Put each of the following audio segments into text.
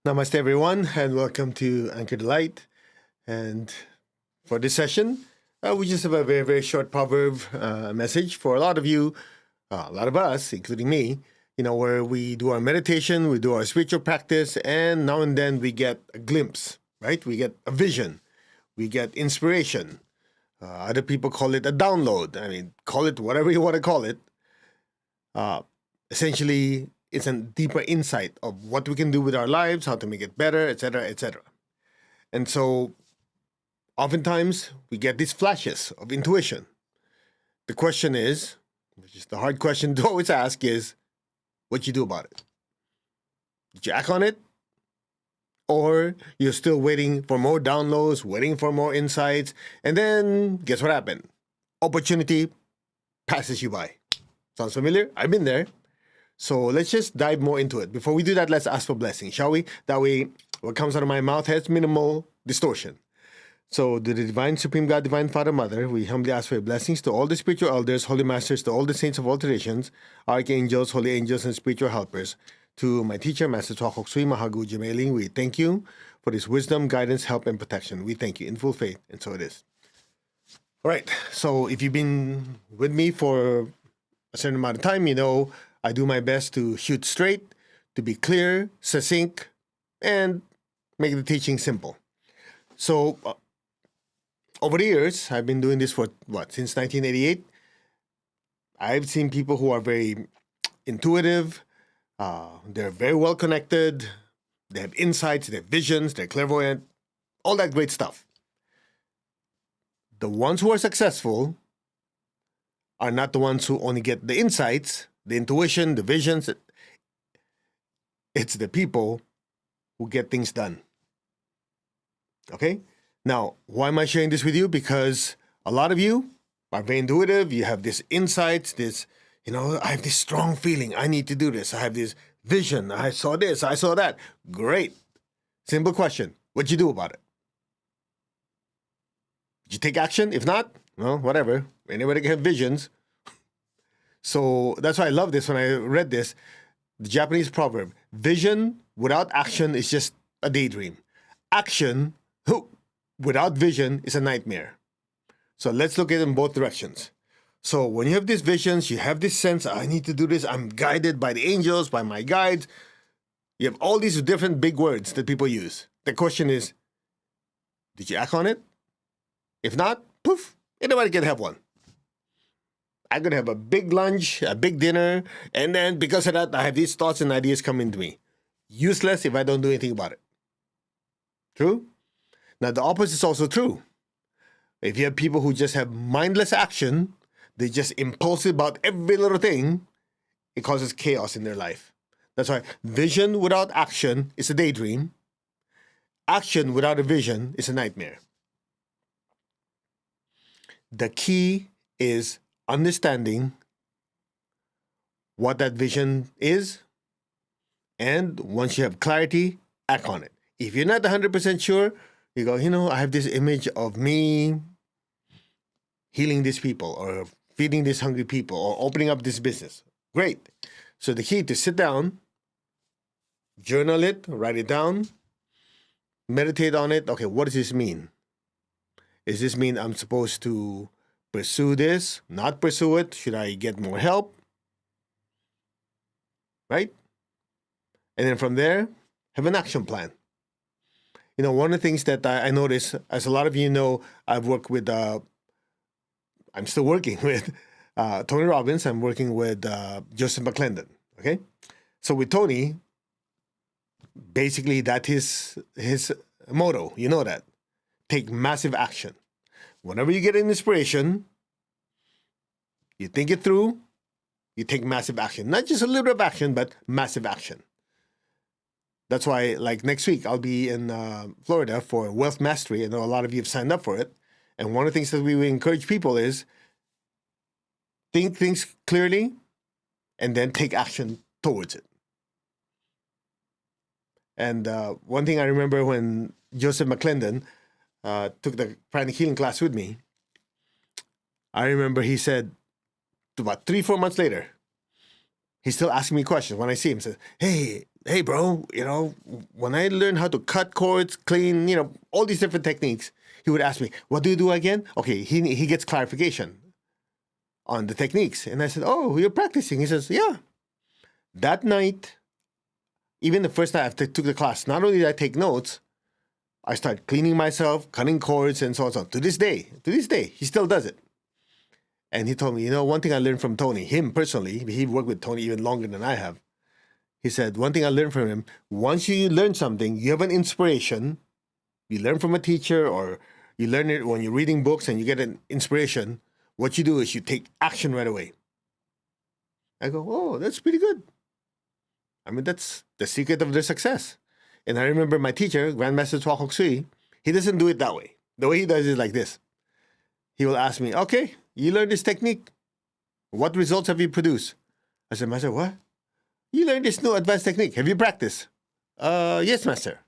Namaste, everyone, and welcome to Anchor Delight. And for this session, we just have a very, very short proverb message for a lot of you, a lot of us, including me, where we do our meditation, we do our spiritual practice, and now and then we get a glimpse, right? We get a vision, we get inspiration. Other people call it a download. I mean, call it whatever you want to call it. Essentially, it's a deeper insight of what we can do with our lives, how to make it better, etc., etc. And so, oftentimes, we get these flashes of intuition. The question is, which is the hard question to always ask, is what you do about it. Did you act on it? Or you're still waiting for more downloads, waiting for more insights, and then guess what happened? Opportunity passes you by. Sounds familiar? I've been there. So let's just dive more into it. Before we do that, let's ask for blessing, shall we? That way, what comes out of my mouth has minimal distortion. So, to the Divine Supreme God, Divine Father, Mother, we humbly ask for your blessings to all the spiritual elders, holy masters, to all the saints of all traditions, archangels, holy angels, and spiritual helpers. To my teacher, Master Chokok Sui Mahagu Jimailing, we thank you for this wisdom, guidance, help, and protection. We thank you in full faith, and so it is. All right, so if you've been with me for a certain amount of time, you know I do my best to shoot straight, to be clear, succinct, and make the teaching simple. So, over the years, I've been doing this for, since 1988. I've seen people who are very intuitive, they're very well connected, they have insights, they have visions, they're clairvoyant, all that great stuff. The ones who are successful are not the ones who only get the insights, the intuition, the visions. It's the people who get things done. Okay? Now, why am I sharing this with you? Because a lot of you are very intuitive. You have this insights, I have this strong feeling. I need to do this. I have this vision. I saw this. I saw that. Great. Simple question. What'd you do about it? Did you take action? If not, well, whatever. Anybody can have visions. So that's why I love this when I read this. The Japanese proverb, vision without action is just a daydream. Action without vision is a nightmare. So let's look at it in both directions. So when you have these visions, you have this sense, I need to do this, I'm guided by the angels, by my guides. You have all these different big words that people use. The question is, did you act on it? If not, poof, anybody can have one. I could have a big lunch, a big dinner, and then because of that, I have these thoughts and ideas coming to me. Useless if I don't do anything about it. True? Now, the opposite is also true. If you have people who just have mindless action, they just impulsive about every little thing, it causes chaos in their life. That's why vision without action is a daydream. Action without a vision is a nightmare. The key is understanding what that vision is, and once you have clarity, act on it. If you're not 100% sure, you go, I have this image of me healing these people or feeding these hungry people or opening up this business. Great. So the key to sit down, journal it, write it down, meditate on it. Okay, what does this mean? Does this mean I'm supposed to pursue this, not pursue it? Should I get more help? Right? And then from there, have an action plan. One of the things that I notice, as a lot of you know, I've worked with, I'm still working with Tony Robbins. I'm working with Joseph McClendon. Okay? So with Tony, basically that's his motto. You know that. Take massive action. Whenever you get an inspiration, you think it through, you take massive action. Not just a little bit of action, but massive action. That's why, like next week, I'll be in Florida for Wealth Mastery. I know a lot of you have signed up for it. And one of the things that we encourage people is think things clearly and then take action towards it. And one thing I remember when Joseph McClendon took the pranic healing class with me, I remember he said, about 3-4 months later, he's still asking me questions when I see him. He says, hey, hey, bro, when I learned how to cut cords, clean, all these different techniques, he would ask me, what do you do again? Okay, he gets clarification on the techniques. And I said, oh, you're practicing. He says, yeah. That night, even the first night after I took the class, not only did I take notes, I started cleaning myself, cutting cords, and so on and so on. To this day, he still does it. And he told me, one thing I learned from Tony, him personally, he worked with Tony even longer than I have. He said, one thing I learned from him, once you learn something, you have an inspiration, you learn from a teacher or you learn it when you're reading books and you get an inspiration, what you do is you take action right away. I go, oh, that's pretty good. I mean, that's the secret of their success. And I remember my teacher, Grandmaster Chua Kok Sui, he doesn't do it that way. The way he does it is like this. He will ask me, okay, you learned this technique. What results have you produced? I said, Master, what? You learned this new advanced technique. Have you practiced? Yes, Master.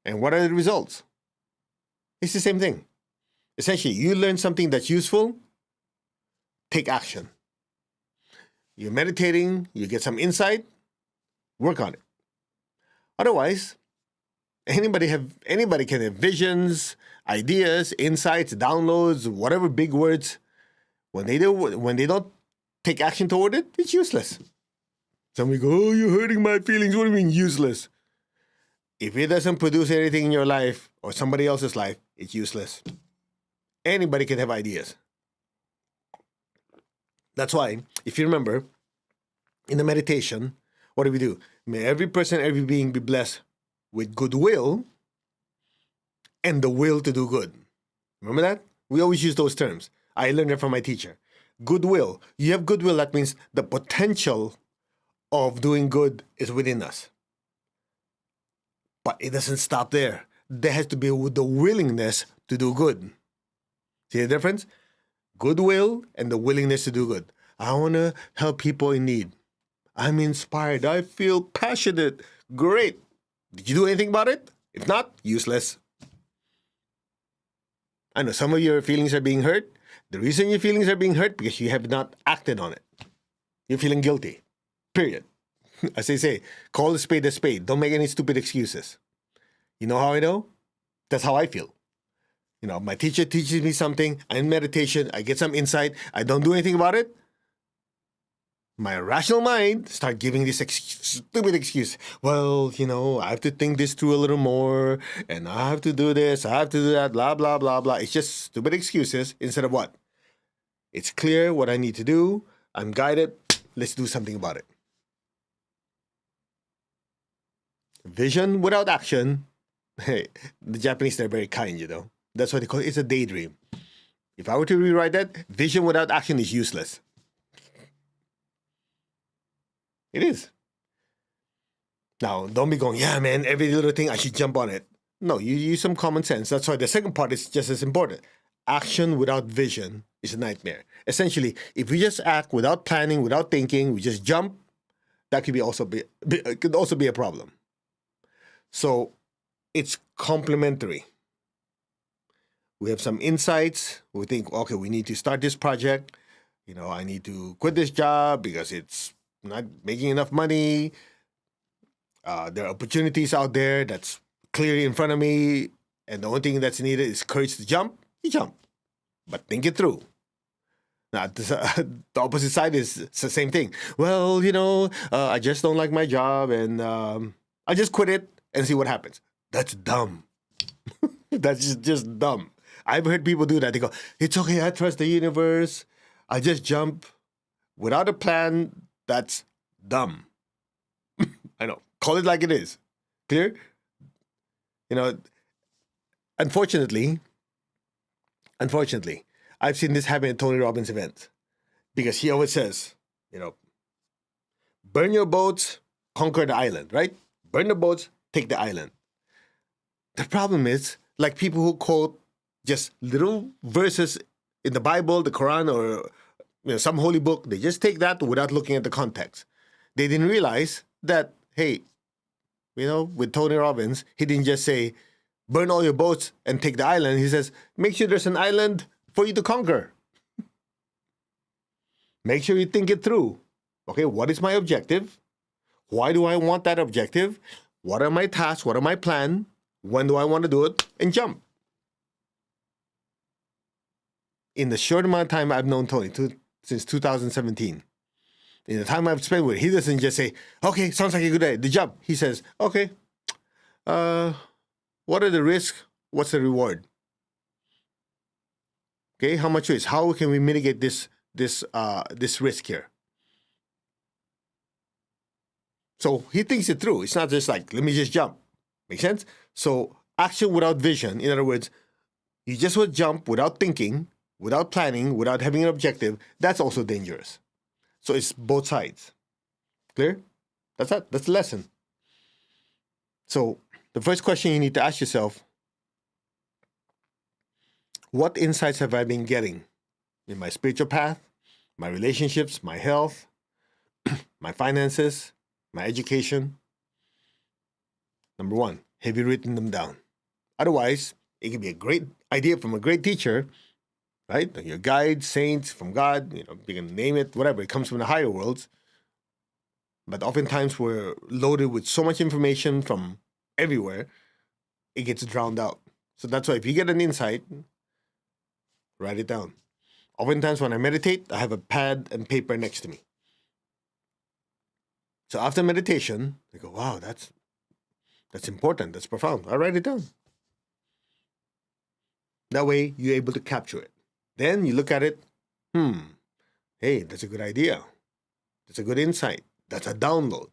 And what are the results? It's the same thing. Essentially, you learn something that's useful, take action. You're meditating, you get some insight, work on it. Otherwise, anybody can have visions, ideas, insights, downloads, whatever big words. When they don't take action toward it, it's useless. Somebody go, oh, you're hurting my feelings. What do you mean useless? If it doesn't produce anything in your life or somebody else's life, it's useless. Anybody can have ideas. That's why, if you remember, in the meditation, what do we do? May every person, every being be blessed with goodwill and the will to do good. Remember that? We always use those terms. I learned it from my teacher. Goodwill. You have goodwill, that means the potential of doing good is within us. But it doesn't stop there. There has to be the willingness to do good. See the difference? Goodwill and the willingness to do good. I want to help people in need. I'm inspired. I feel passionate. Great. Did you do anything about it? If not, useless. I know some of your feelings are being hurt. The reason your feelings are being hurt because you have not acted on it. You're feeling guilty. Period. As they say, call a spade a spade. Don't make any stupid excuses. You know how I know? That's how I feel. My teacher teaches me something. I'm in meditation. I get some insight. I don't do anything about it. My rational mind start giving this stupid excuse. Well, I have to think this through a little more, and I have to do this, I have to do that, blah, blah, blah, blah. It's just stupid excuses instead of what? It's clear what I need to do. I'm guided. Let's do something about it. Vision without action. Hey, the Japanese, they're very kind, That's what they call it. It's a daydream. If I were to rewrite that, vision without action is useless. It is. Now, don't be going, yeah, man, every little thing, I should jump on it. No, you use some common sense. That's why the second part is just as important. Action without vision is a nightmare. Essentially, if we just act without planning, without thinking, we just jump, that could could also be a problem. So it's complementary. We have some insights. We think, okay, we need to start this project. I need to quit this job because it's not making enough money. There are opportunities out there that's clearly in front of me, and the only thing that's needed is courage to jump. You jump, but think it through. Now, the opposite side is the same thing. Well, I just don't like my job, and I just quit it and see what happens. That's dumb. That's just dumb. I've heard people do that. They go, it's okay, I trust the universe. I just jump without a plan. That's dumb. I know. Call it like it is. Clear? Unfortunately, I've seen this happen at Tony Robbins' events because he always says, burn your boats, conquer the island, right? Burn the boats, take the island. The problem is, like people who quote just little verses in the Bible, the Quran, or some holy book, they just take that without looking at the context. They didn't realize that, hey, with Tony Robbins, he didn't just say, burn all your boats and take the island. He says, make sure there's an island for you to conquer. Make sure you think it through. Okay, what is my objective? Why do I want that objective? What are my tasks? What are my plan? When do I want to do it? And jump. In the short amount of time I've known Tony, since 2017, in the time I've spent with him, he doesn't just say, okay, sounds like a good idea, the jump. He says, okay, what are the risks? What's the reward? Okay, how much risk? How can we mitigate this risk here? So he thinks it through. It's not just like, let me just jump. Make sense? So action without vision, in other words, you just would jump without thinking, without planning, without having an objective. That's also dangerous. So it's both sides. Clear? That's that. That's the lesson. So the first question you need to ask yourself, what insights have I been getting in my spiritual path, my relationships, my health, my finances, my education? Number one, have you written them down? Otherwise, it can be a great idea from a great teacher, right? Your guide, saints, from God, you can name it, whatever. It comes from the higher worlds. But oftentimes we're loaded with so much information from everywhere, it gets drowned out. So that's why if you get an insight, write it down. Oftentimes when I meditate, I have a pad and paper next to me. So after meditation, I go, wow, that's important, that's profound. I write it down. That way you're able to capture it. Then you look at it, hey, that's a good idea. That's a good insight. That's a download.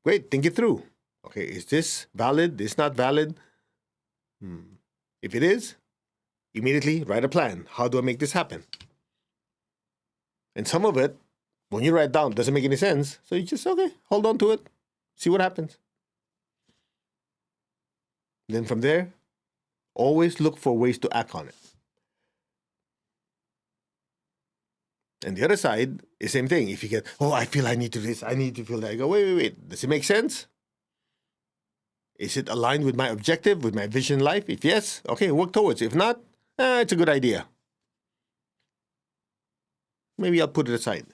Great, think it through. Okay, is this valid? Is this not valid? If it is, immediately write a plan. How do I make this happen? And some of it, when you write down, doesn't make any sense. So you just, okay, hold on to it. See what happens. Then from there, always look for ways to act on it. And the other side is the same thing. If you get, I feel I need to do this, I need to feel that. I go, wait. Does it make sense? Is it aligned with my objective, with my vision in life? If yes, okay, work towards it. If not, it's a good idea. Maybe I'll put it aside.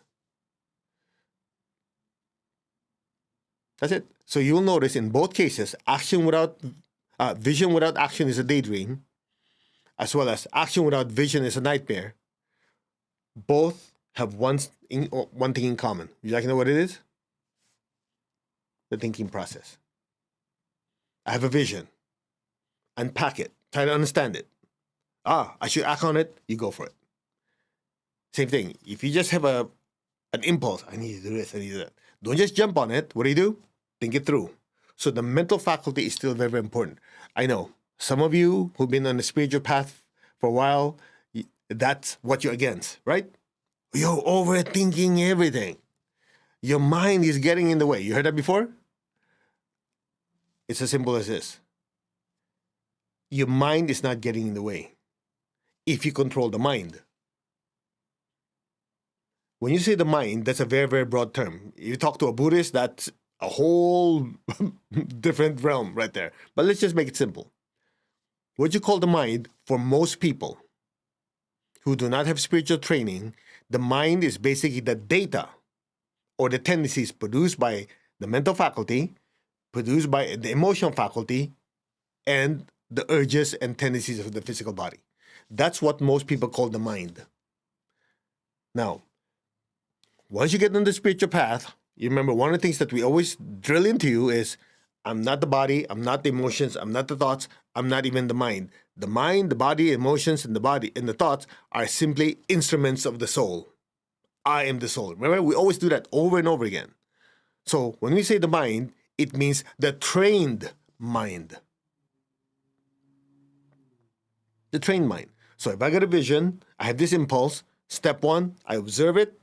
That's it. So you'll notice in both cases, vision without action is a daydream, as well as action without vision is a nightmare. Both have one thing in common. Would you like to know what it is? The thinking process. I have a vision. Unpack it. Try to understand it. I should act on it. You go for it. Same thing. If you just have an impulse, I need to do this, I need to do that. Don't just jump on it. What do? Think it through. So the mental faculty is still very, very important. I know some of you who've been on the spiritual path for a while, that's what you're against, right? You're overthinking everything. Your mind is getting in the way. You heard that before? It's as simple as this. Your mind is not getting in the way if you control the mind. When you say the mind, that's a very, very broad term. You talk to a Buddhist, that's a whole different realm right there. But let's just make it simple. What you call the mind, for most people who do not have spiritual training, the mind is basically the data or the tendencies produced by the mental faculty, produced by the emotional faculty, and the urges and tendencies of the physical body. That's what most people call the mind. Now, once you get on the spiritual path, you remember one of the things that we always drill into you is, I'm not the body, I'm not the emotions, I'm not the thoughts, I'm not even the mind. The mind, the body, emotions, and the body and the thoughts are simply instruments of the soul. I am the soul. Remember, we always do that over and over again. So when we say the mind, it means the trained mind. The trained mind. So if I get a vision, I have this impulse, step one, I observe it.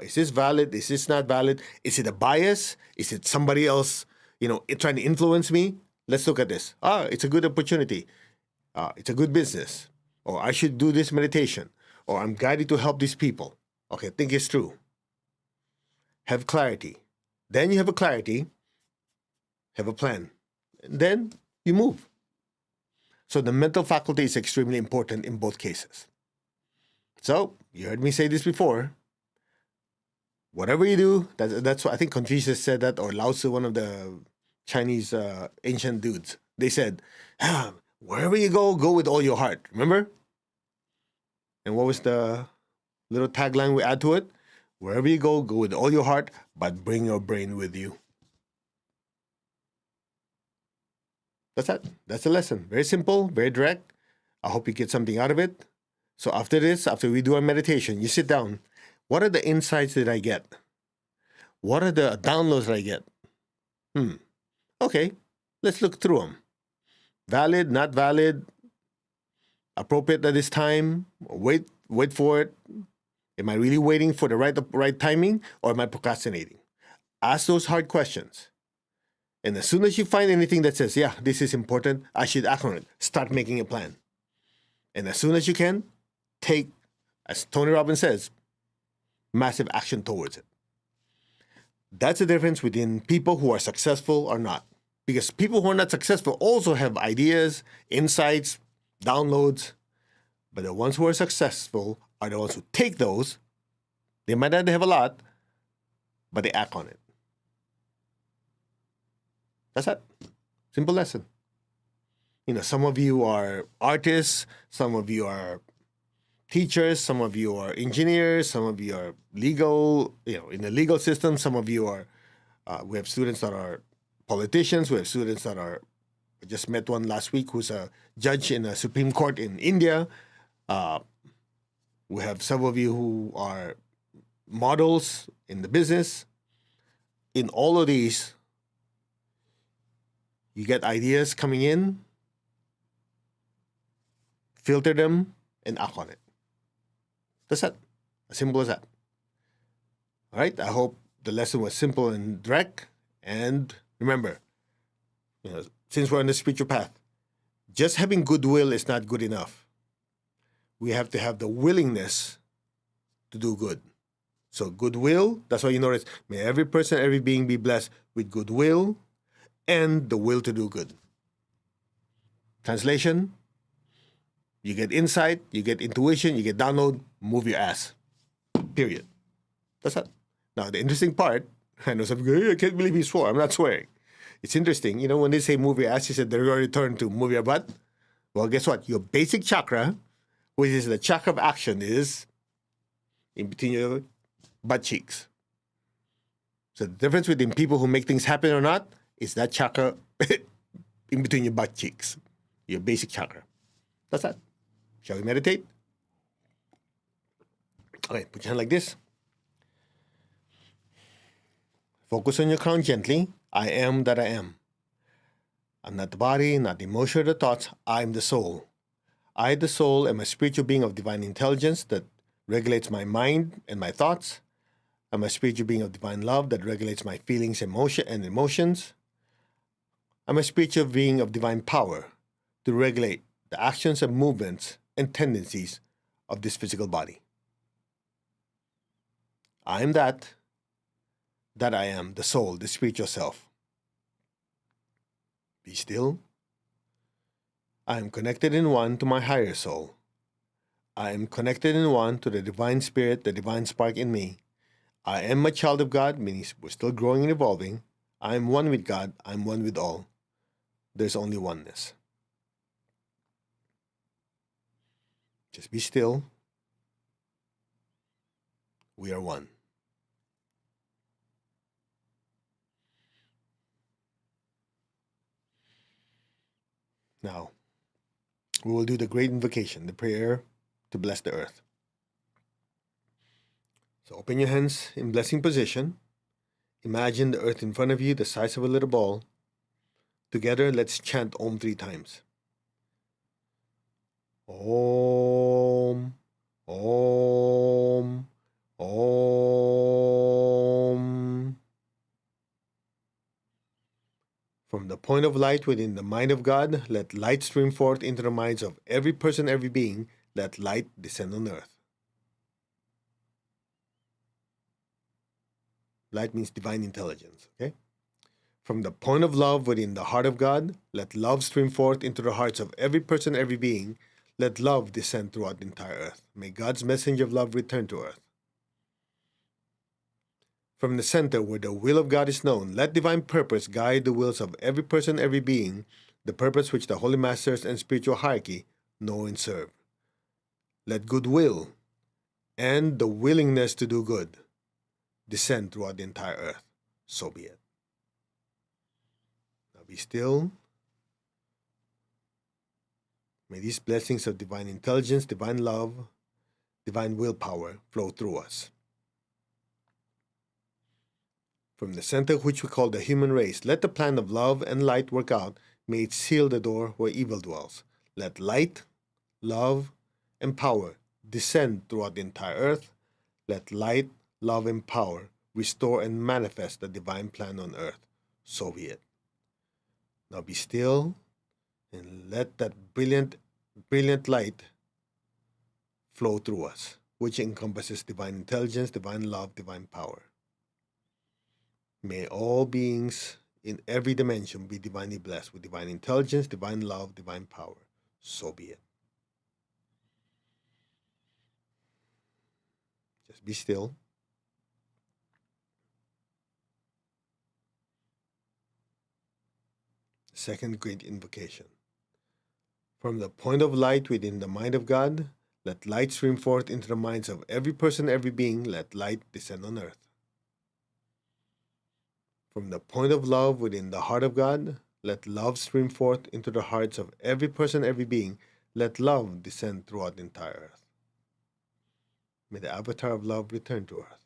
Is this valid? Is this not valid? Is it a bias? Is it somebody else, trying to influence me? Let's look at this. It's a good opportunity. It's a good business. Or I should do this meditation. Or I'm guided to help these people. Okay, think it's true. Have clarity. Then you have a clarity, have a plan. And then you move. So the mental faculty is extremely important in both cases. So, you heard me say this before. Whatever you do, that's what I think Confucius said that, or Lao Tzu, one of the Chinese ancient dudes. They said, wherever you go with all your heart. Remember? And what was the little tagline we add to it? Wherever you go with all your heart, but bring your brain with you. That's that. That's the lesson. Very simple, very direct. I hope you get something out of it. So after this, after we do our meditation, you sit down. What are the insights that I get? What are the downloads that I get? Okay, let's look through them. Valid, not valid, appropriate at this time, wait for it. Am I really waiting for the right timing, or am I procrastinating? Ask those hard questions. And as soon as you find anything that says, yeah, this is important, I should act on it, start making a plan. And as soon as you can, take, as Tony Robbins says, massive action towards it. That's the difference between people who are successful or not. Because people who are not successful also have ideas, insights, downloads. But the ones who are successful are the ones who take those. They might not have a lot, but they act on it. That's it. Simple lesson. Some of you are artists, some of you are teachers, some of you are engineers, some of you are legal, in the legal system, some of you are, we have students that are politicians, we have students that are, I just met one last week who's a judge in a Supreme Court in India. We have some of you who are models in the business. In all of these, you get ideas coming in, filter them, and act on it. That's it. As simple as that. All right. I hope the lesson was simple and direct. And remember, since we're on the spiritual path, just having goodwill is not good enough. We have to have the willingness to do good. So goodwill, that's why you notice, may every person, every being be blessed with goodwill and the will to do good. Translation, you get insight, you get intuition, you get download, move your ass. Period. That's it. Now, the interesting part, I know some people go, I can't believe he swore. I'm not swearing. It's interesting. When they say move your ass, you said they're going to turn to move your butt. Well, guess what? Your basic chakra, which is the chakra of action, is in between your butt cheeks. So the difference between people who make things happen or not is that chakra in between your butt cheeks, your basic chakra. That's that. Shall we meditate? Okay, put your hand like this. Focus on your crown gently. I am that I am. I'm not the body, not the emotion or the thoughts. I'm the soul. I, the soul, am a spiritual being of divine intelligence that regulates my mind and my thoughts. I'm a spiritual being of divine love that regulates my feelings, emotions. I'm a spiritual being of divine power to regulate the actions and movements and tendencies of this physical body. I am that I am, the soul, the spiritual self. Be still. I am connected in one to my higher soul. I am connected in one to the divine spirit, the divine spark in me. I am a child of God, meaning we're still growing and evolving. I am one with God. I'm one with all. There's only oneness. Just be still. We are one. Now, we will do the great invocation, the prayer to bless the earth. So open your hands in blessing position. Imagine the earth in front of you, the size of a little ball. Together, let's chant Om 3 times. Om, Om, Om. From the point of light within the mind of God, let light stream forth into the minds of every person, every being. Let light descend on earth. Light means divine intelligence, okay? From the point of love within the heart of God, let love stream forth into the hearts of every person, every being. Let love descend throughout the entire earth. May God's message of love return to earth. From the center where the will of God is known, let divine purpose guide the wills of every person, every being, the purpose which the holy masters and spiritual hierarchy know and serve. Let goodwill and the willingness to do good descend throughout the entire earth. So be it. Now be still. May these blessings of divine intelligence, divine love, divine willpower flow through us. From the center which we call the human race, let the plan of love and light work out. May it seal the door where evil dwells. Let light, love, and power descend throughout the entire earth. Let light, love, and power restore and manifest the divine plan on earth. So be it. Now be still and let that brilliant light flow through us, which encompasses divine intelligence, divine love, divine power. May all beings in every dimension be divinely blessed with divine intelligence, divine love, divine power. So be it. Just be still. Second great invocation. From the point of light within the mind of God, let light stream forth into the minds of every person, every being. Let light descend on earth. From the point of love within the heart of God, let love stream forth into the hearts of every person, every being. Let love descend throughout the entire earth. May the avatar of love return to earth.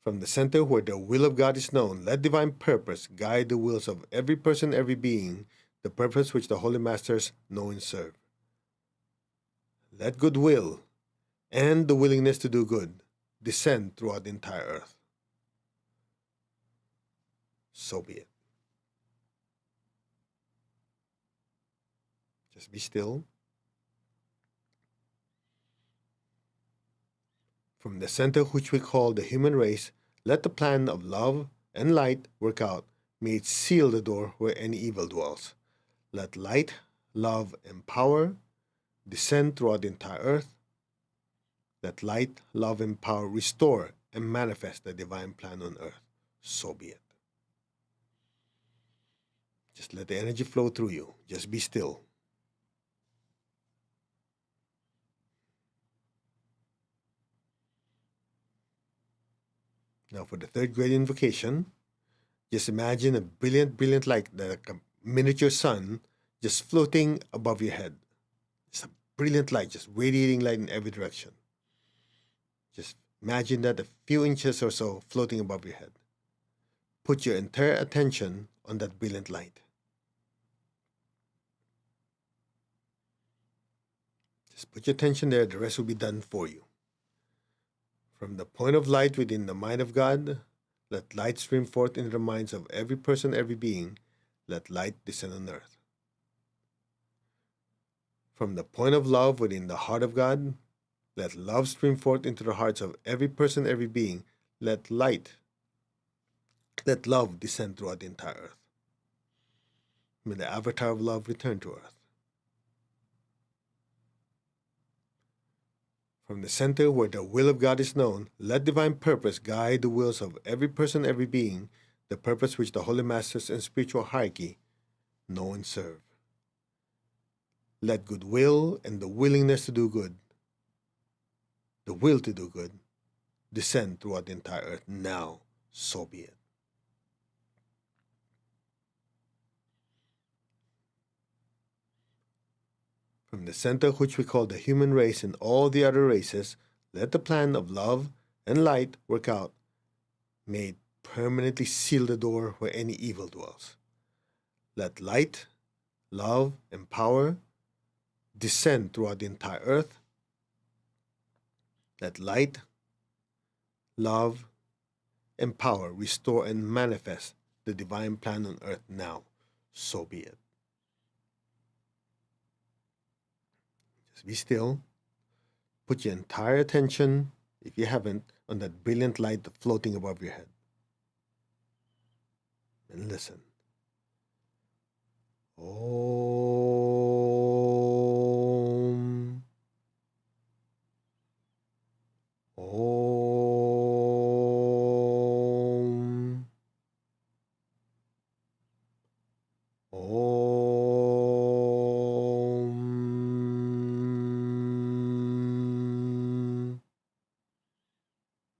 From the center where the will of God is known, let divine purpose guide the wills of every person, every being, the purpose which the holy masters know and serve. Let goodwill and the willingness to do good descend throughout the entire earth. So be it. Just be still. From the center which we call the human race, let the plan of love and light work out. May it seal the door where any evil dwells. Let light, love, and power descend throughout the entire earth. Let light, love, and power restore and manifest the divine plan on earth. So be it. Just let the energy flow through you. Just be still. Now for the third great invocation, just imagine a brilliant light, like a miniature sun, just floating above your head. It's a brilliant light, just radiating light in every direction. Just imagine that a few inches or so floating above your head. Put your entire attention on that brilliant light. Just put your attention there, the rest will be done for you. From the point of light within the mind of God, let light stream forth into the minds of every person, every being. Let light descend on earth. From the point of love within the heart of God, let love stream forth into the hearts of every person, every being. Let love descend throughout the entire earth. May the avatar of love return to earth. From the center where the will of God is known, let divine purpose guide the wills of every person, every being, the purpose which the holy masters and spiritual hierarchy know and serve. Let goodwill and the willingness to do good, the will to do good, descend throughout the entire earth now. So be it. From the center which we call the human race and all the other races, let the plan of love and light work out. May it permanently seal the door where any evil dwells. Let light, love, and power descend throughout the entire earth. Let light, love, and power restore and manifest the divine plan on earth now. So be it. Just be still. Put your entire attention, if you haven't, on that brilliant light floating above your head. And listen. Om. Om.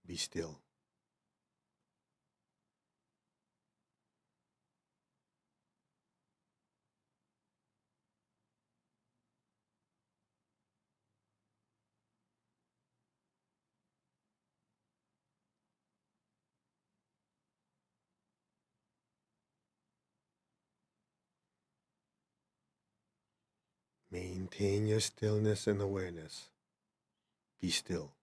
Be still. Maintain your stillness and awareness. Be still.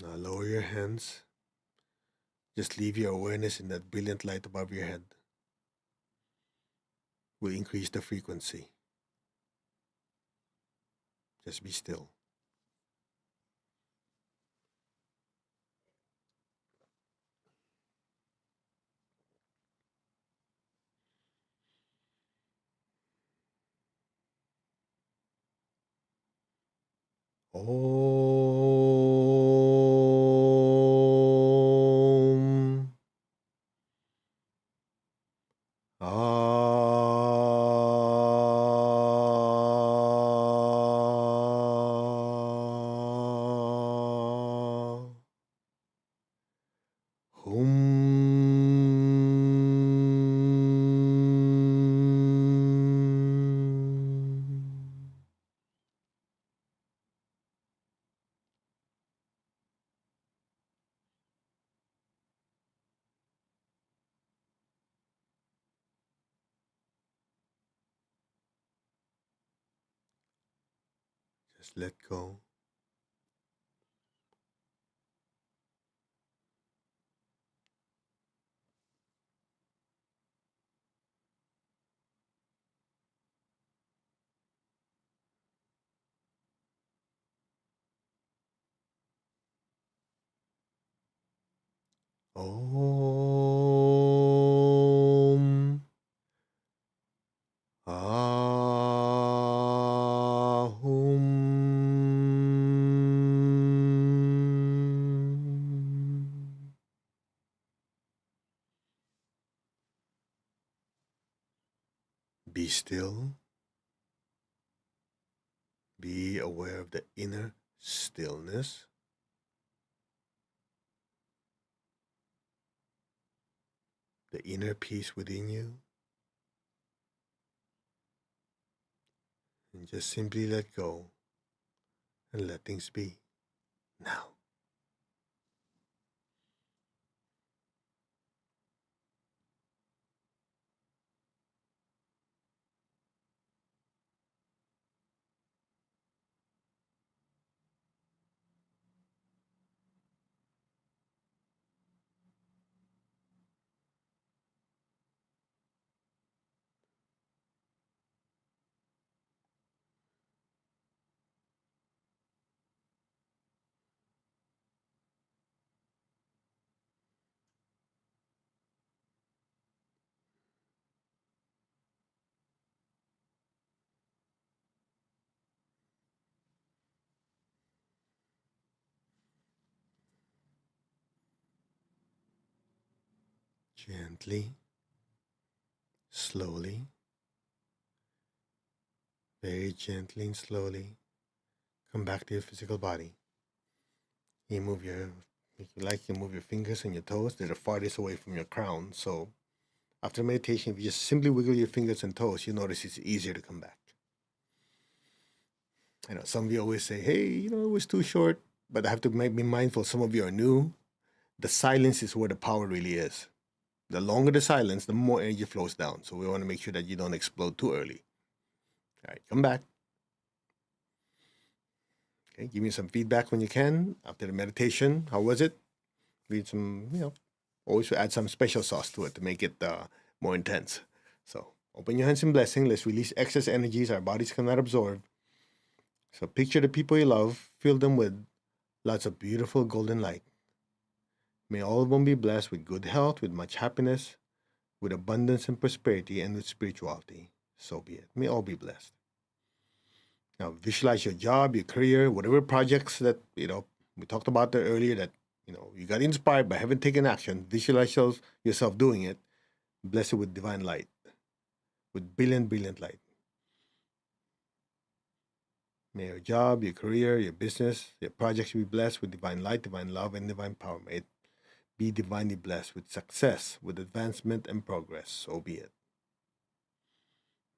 Now lower your hands. Just leave your awareness in that brilliant light above your head. Will increase the frequency. Just be still. Om. Ah. Hum. Just let go. Om. Ahum. Be still. Be aware of the inner stillness. The inner peace within you. And just simply let go and let things be now. Gently, slowly, very gently and slowly, come back to your physical body. You move your, if you like, you move your fingers and your toes. They're the farthest away from your crown. So after meditation, if you just simply wiggle your fingers and toes, you notice it's easier to come back. I know some of you always say, hey, it was too short, but I have to be mindful. Some of you are new. The silence is where the power really is. The longer the silence, the more energy flows down. So we want to make sure that you don't explode too early. All right, come back. Okay, give me some feedback when you can after the meditation. How was it? Read some, always add some special sauce to it to make it more intense. So open your hands in blessing. Let's release excess energies our bodies cannot absorb. So picture the people you love, fill them with lots of beautiful golden light. May all of them be blessed with good health, with much happiness, with abundance and prosperity, and with spirituality. So be it. May all be blessed. Now, visualize your job, your career, whatever projects that, we talked about that earlier that, you got inspired but haven't taken action. Visualize yourself doing it. Bless it with divine light, with brilliant, brilliant light. May your job, your career, your business, your projects be blessed with divine light, divine love, and divine power. May it be divinely blessed with success, with advancement and progress. So be it.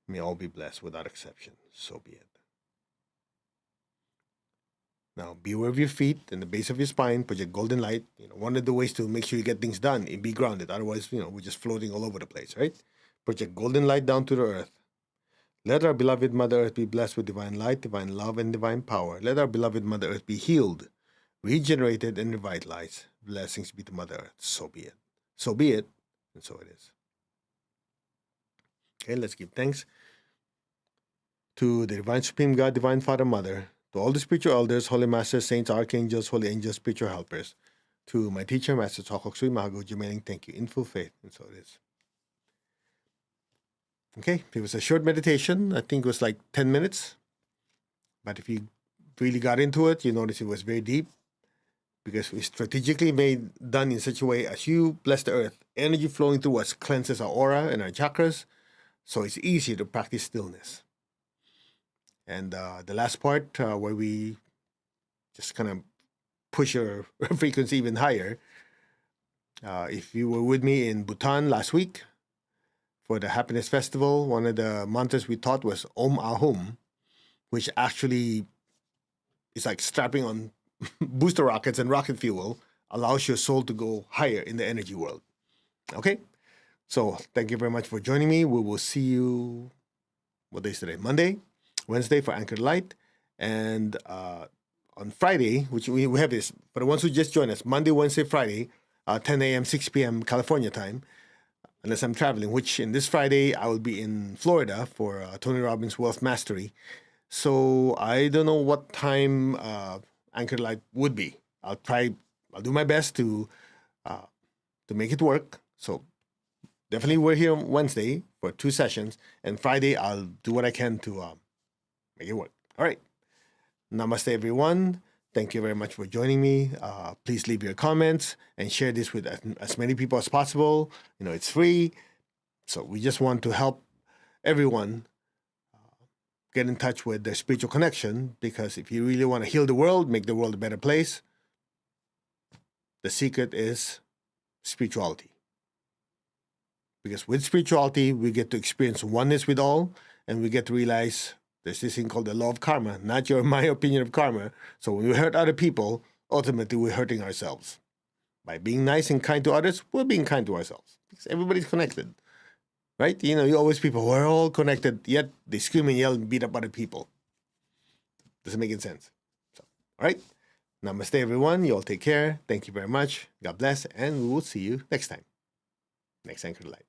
May all be blessed without exception. So be it. Now, be aware of your feet and the base of your spine. Project golden light. One of the ways to make sure you get things done is be grounded. Otherwise, we're just floating all over the place, right? Project golden light down to the earth. Let our beloved Mother Earth be blessed with divine light, divine love, and divine power. Let our beloved Mother Earth be healed, regenerated, and revitalized. Blessings be to Mother Earth. So be it. So be it, and so it is. Okay, let's give thanks to the Divine Supreme God, Divine Father, Mother, to all the spiritual elders, holy masters, saints, archangels, holy angels, spiritual helpers, to my teacher, Master Chokok Sui Mahago Jumeling, thank you in full faith, and so it is. Okay, it was a short meditation. I think it was like 10 minutes. But if you really got into it, you notice it was very deep because we strategically done in such a way as you bless the earth, energy flowing through us cleanses our aura and our chakras, so it's easier to practice stillness. And the last part where we just kind of push our frequency even higher. If you were with me in Bhutan last week for the Happiness Festival, one of the mantras we taught was Om Ahum, which actually is like strapping on booster rockets and rocket fuel, allows your soul to go higher in the energy world. Okay? So thank you very much for joining me. We will see you, what day is today? Monday, Wednesday for Anchored Light. And on Friday, which we have this, for the ones who just joined us, Monday, Wednesday, Friday, 10 a.m., 6 p.m. California time, unless I'm traveling, which in this Friday, I will be in Florida for Tony Robbins Wealth Mastery. So I don't know what time Anchored Light would be. I'll do my best to make it work. So definitely we're here on Wednesday for 2 sessions, and Friday I'll do what I can to make it work. All right. Namaste, everyone. Thank you very much for joining me. Please leave your comments and share this with as many people as possible. It's free. So we just want to help everyone get in touch with their spiritual connection, because if you really want to heal the world, make the world a better place, the secret is spirituality. Because with spirituality, we get to experience oneness with all, and we get to realize there's this thing called the law of karma, not my opinion of karma. So when we hurt other people, ultimately we're hurting ourselves. By being nice and kind to others, we're being kind to ourselves. Because everybody's connected. Right? You always people who are all connected, yet they scream and yell and beat up other people. Doesn't make any sense. So, all right. Namaste, everyone. You all take care. Thank you very much. God bless. And we will see you next time. Next Anchor Light.